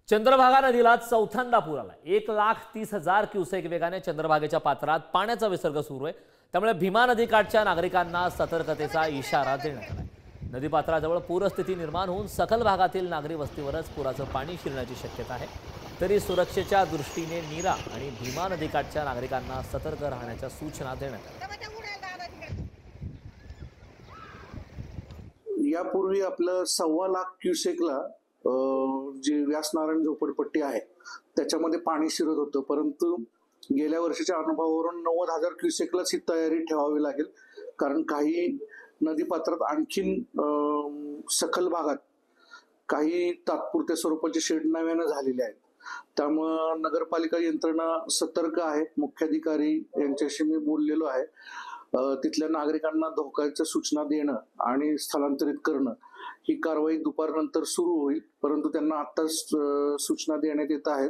चंद्रभागा नदीला चौथ्यांदा पूर आला। 1,30,000 क्युसेक वेगाने चंद्रभागेच्या पात्रात पाण्याचा विसर्ग सुरू आहे। त्यामुळे भीमा नदीकाठच्या नागरिकांना सतर्कतेचा इशारा देण्यात आला आहे। नदीपात्राजवळ पूरस्थिती निर्माण होऊन सखल भागातील नागरी वस्तीवरच पुराचं पाणी शिरण्याची शक्यता आहे। तरी सुरक्षेच्या दृष्टीने नीरा आणि भीमा नदीकाठच्या नागरिकांना सतर्क राहण्याच्या सूचना देण्यात आल्या। यापूर्वी आपलं 1.25 लाख क्युसेकला जी व्यासनारायण झोपडपट्टी आहे त्याच्यामध्ये पाणी शिरत होतं, परंतु गेल्या वर्षीच्या अनुभवावरून 90,000 क्युसेकलाच ही तयारी ठेवावी लागेल, कारण काही नदीपात्रात आणखीन सखल भागात काही तात्पुरत्या स्वरूपाचे शेड नव्यानं झालेले आहेत। त्यामुळे नगरपालिका यंत्रणा सतर्क आहे। मुख्याधिकारी यांच्याशी मी बोललेलो आहे। तिथल्या नागरिकांना धोक्याच्या सूचना देणं आणि स्थलांतरित करणं ही कारवाई दुपारनंतर सुरू होईल, परंतु त्यांना आत्ताच सूचना देण्यात येत आहेत।